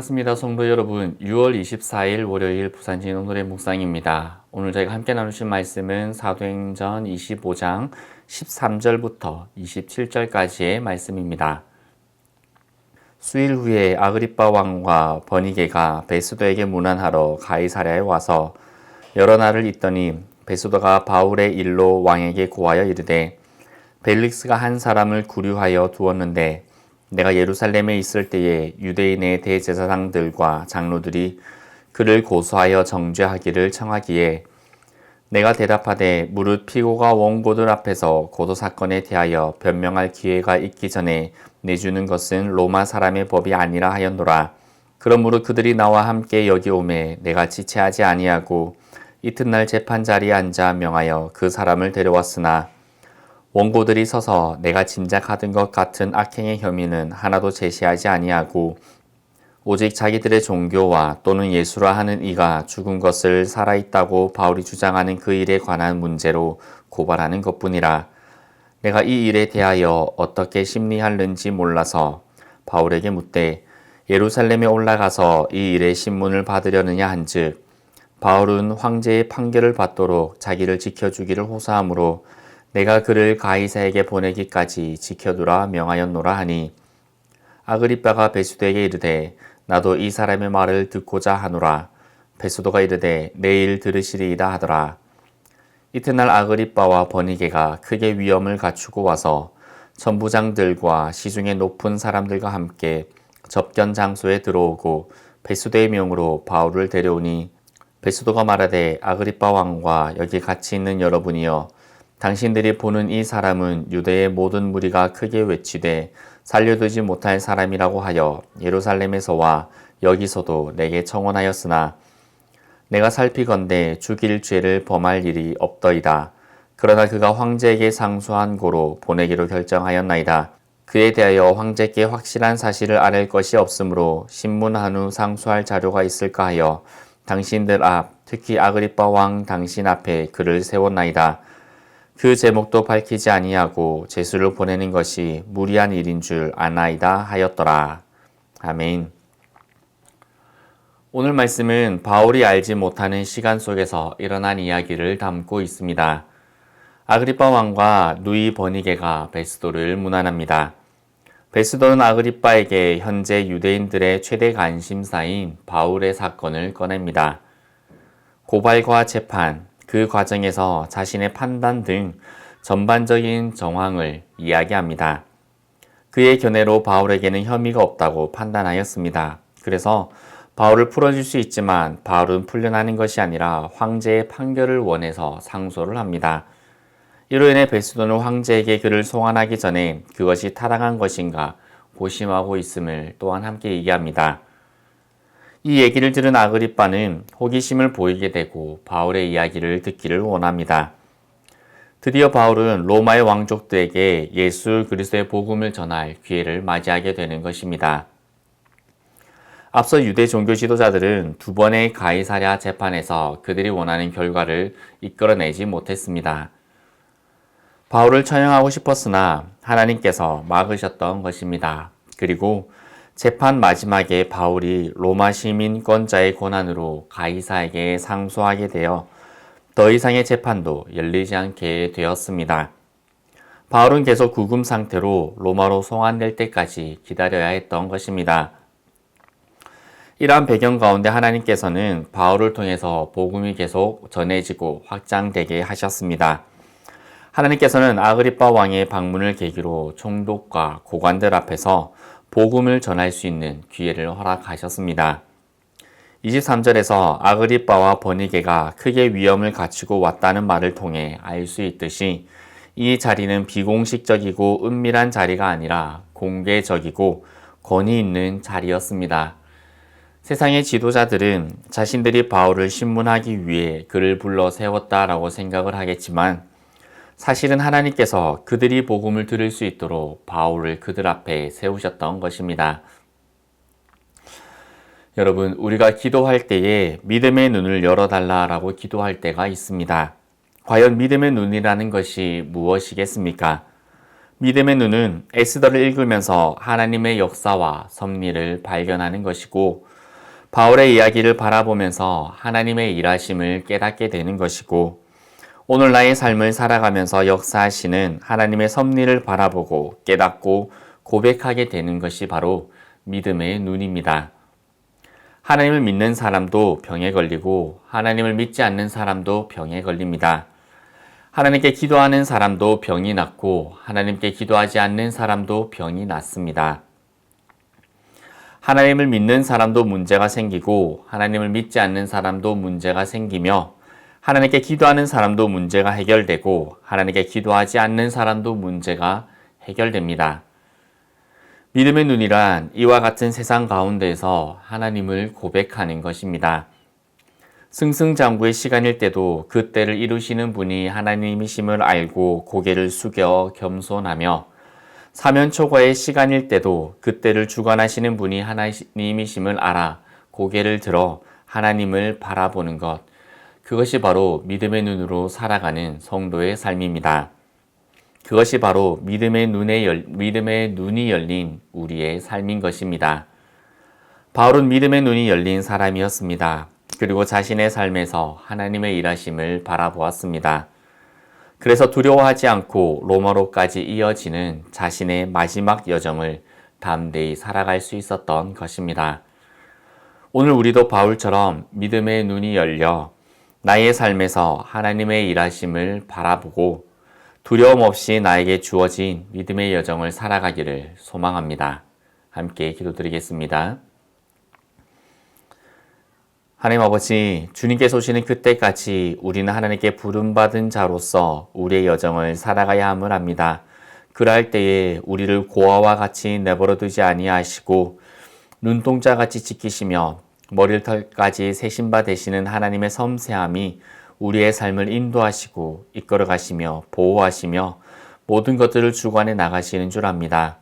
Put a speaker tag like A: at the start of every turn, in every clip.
A: 반갑습니다. 성도 여러분. 6월 24일 월요일 부산진 오늘의 묵상입니다. 오늘 저희가 함께 나누실 말씀은 사도행전 25장 13절부터 27절까지의 말씀입니다. 수일 후에 아그리빠 왕과 버니게가 베스도에게 문안하러 가이사랴에 와서 여러 날을 있더니 베스도가 바울의 일로 왕에게 고하여 이르되 벨릭스가 한 사람을 구류하여 두었는데 내가 예루살렘에 있을 때에 유대인의 대제사장들과 장로들이 그를 고소하여 정죄하기를 청하기에 내가 대답하되 무릇 피고가 원고들 앞에서 고소 사건에 대하여 변명할 기회가 있기 전에 내주는 것은 로마 사람의 법이 아니라 하였노라. 그러므로 그들이 나와 함께 여기 오매 내가 지체하지 아니하고 이튿날 재판 자리에 앉아 명하여 그 사람을 데려왔으나 원고들이 서서 내가 짐작하던 것 같은 악행의 혐의는 하나도 제시하지 아니하고 오직 자기들의 종교와 또는 예수라 하는 이가 죽은 것을 살아있다고 바울이 주장하는 그 일에 관한 문제로 고발하는 것뿐이라. 내가 이 일에 대하여 어떻게 심리할는지 몰라서 바울에게 묻되 예루살렘에 올라가서 이 일의 신문을 받으려느냐 한즉 바울은 황제의 판결을 받도록 자기를 지켜주기를 호소하므로 내가 그를 가이사에게 보내기까지 지켜두라 명하였노라 하니 아그리빠가 베스도에게 이르되 나도 이 사람의 말을 듣고자 하노라. 베스도가 이르되 내일 들으시리이다 하더라. 이튿날 아그리빠와 버니게가 크게 위엄을 갖추고 와서 천부장들과 시중에 높은 사람들과 함께 접견 장소에 들어오고 베스도의 명으로 바울을 데려오니 베스도가 말하되 아그리빠 왕과 여기 같이 있는 여러분이여 당신들이 보는 이 사람은 유대의 모든 무리가 크게 외치되 살려두지 못할 사람이라고 하여 예루살렘에서와 여기서도 내게 청원하였으나 내가 살피건대 죽일 죄를 범할 일이 없더이다. 그러나 그가 황제에게 상소한 고로 보내기로 결정하였나이다. 그에 대하여 황제께 확실한 사실을 아랠 것이 없으므로 신문한 후 상소할 자료가 있을까 하여 당신들 앞 특히 아그리빠 왕 당신 앞에 그를 세웠나이다. 그 제목도 밝히지 아니하고 제수를 보내는 것이 무리한 일인 줄 아나이다 하였더라. 아멘. 오늘 말씀은 바울이 알지 못하는 시간 속에서 일어난 이야기를 담고 있습니다. 아그리빠 왕과 누이 버니게가 베스도를 문안합니다. 베스도는 아그리빠에게 현재 유대인들의 최대 관심사인 바울의 사건을 꺼냅니다. 고발과 재판, 그 과정에서 자신의 판단 등 전반적인 정황을 이야기합니다. 그의 견해로 바울에게는 혐의가 없다고 판단하였습니다. 그래서 바울을 풀어줄 수 있지만 바울은 풀려나는 것이 아니라 황제의 판결을 원해서 상소를 합니다. 이로 인해 베스도는 황제에게 그를 송환하기 전에 그것이 타당한 것인가 고심하고 있음을 또한 함께 얘기합니다. 이 얘기를 들은 아그리빠는 호기심을 보이게 되고 바울의 이야기를 듣기를 원합니다. 드디어 바울은 로마의 왕족들에게 예수 그리스도의 복음을 전할 기회를 맞이하게 되는 것입니다. 앞서 유대 종교 지도자들은 두 번의 가이사랴 재판에서 그들이 원하는 결과를 이끌어내지 못했습니다. 바울을 처형하고 싶었으나 하나님께서 막으셨던 것입니다. 그리고 재판 마지막에 바울이 로마 시민권자의 권한으로 가이사에게 상소하게 되어 더 이상의 재판도 열리지 않게 되었습니다. 바울은 계속 구금 상태로 로마로 송환될 때까지 기다려야 했던 것입니다. 이러한 배경 가운데 하나님께서는 바울을 통해서 복음이 계속 전해지고 확장되게 하셨습니다. 하나님께서는 아그리빠 왕의 방문을 계기로 총독과 고관들 앞에서 복음을 전할 수 있는 기회를 허락하셨습니다. 23절에서 아그리빠와 버니게가 크게 위엄을 갖추고 왔다는 말을 통해 알 수 있듯이 이 자리는 비공식적이고 은밀한 자리가 아니라 공개적이고 권위 있는 자리였습니다. 세상의 지도자들은 자신들이 바울을 신문하기 위해 그를 불러 세웠다라고 생각을 하겠지만 사실은 하나님께서 그들이 복음을 들을 수 있도록 바울을 그들 앞에 세우셨던 것입니다. 여러분, 우리가 기도할 때에 믿음의 눈을 열어달라라고 기도할 때가 있습니다. 과연 믿음의 눈이라는 것이 무엇이겠습니까? 믿음의 눈은 에스더를 읽으면서 하나님의 역사와 섭리를 발견하는 것이고 바울의 이야기를 바라보면서 하나님의 일하심을 깨닫게 되는 것이고, 오늘 나의 삶을 살아가면서 역사하시는 하나님의 섭리를 바라보고 깨닫고 고백하게 되는 것이 바로 믿음의 눈입니다. 하나님을 믿는 사람도 병에 걸리고 하나님을 믿지 않는 사람도 병에 걸립니다. 하나님께 기도하는 사람도 병이 낫고 하나님께 기도하지 않는 사람도 병이 낫습니다. 하나님을 믿는 사람도 문제가 생기고 하나님을 믿지 않는 사람도 문제가 생기며 하나님께 기도하는 사람도 문제가 해결되고 하나님께 기도하지 않는 사람도 문제가 해결됩니다. 믿음의 눈이란 이와 같은 세상 가운데에서 하나님을 고백하는 것입니다. 승승장구의 시간일 때도 그 때를 이루시는 분이 하나님이심을 알고 고개를 숙여 겸손하며 사면초가의 시간일 때도 그때를 주관하시는 분이 하나님이심을 알아 고개를 들어 하나님을 바라보는 것, 그것이 바로 믿음의 눈으로 살아가는 성도의 삶입니다. 그것이 바로 믿음의 눈이 열린 우리의 삶인 것입니다. 바울은 믿음의 눈이 열린 사람이었습니다. 그리고 자신의 삶에서 하나님의 일하심을 바라보았습니다. 그래서 두려워하지 않고 로마로까지 이어지는 자신의 마지막 여정을 담대히 살아갈 수 있었던 것입니다. 오늘 우리도 바울처럼 믿음의 눈이 열려 나의 삶에서 하나님의 일하심을 바라보고 두려움 없이 나에게 주어진 믿음의 여정을 살아가기를 소망합니다. 함께 기도드리겠습니다. 하나님 아버지, 주님께서 오시는 그때까지 우리는 하나님께 부름받은 자로서 우리의 여정을 살아가야 함을 압니다. 그러할 때에 우리를 고아와 같이 내버려 두지 아니하시고 눈동자같이 지키시며 머리털까지 세신 바 되시는 하나님의 섬세함이 우리의 삶을 인도하시고 이끌어 가시며 보호하시며 모든 것들을 주관해 나가시는 줄 압니다.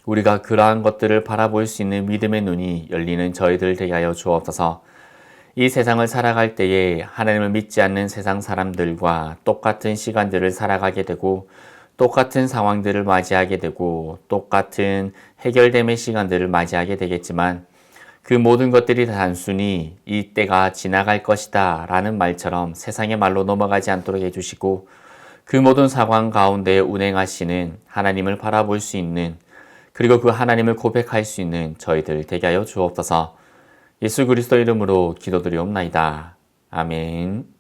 A: 우리가 그러한 것들을 바라볼 수 있는 믿음의 눈이 열리는 저희들 되게 하여 주옵소서. 이 세상을 살아갈 때에 하나님을 믿지 않는 세상 사람들과 똑같은 시간들을 살아가게 되고 똑같은 상황들을 맞이하게 되고 똑같은 해결됨의 시간들을 맞이하게 되겠지만 그 모든 것들이 단순히 이 때가 지나갈 것이다 라는 말처럼 세상의 말로 넘어가지 않도록 해주시고 그 모든 상황 가운데 운행하시는 하나님을 바라볼 수 있는 그리고 그 하나님을 고백할 수 있는 저희들 되게 하여 주옵소서. 예수 그리스도 이름으로 기도드리옵나이다. 아멘.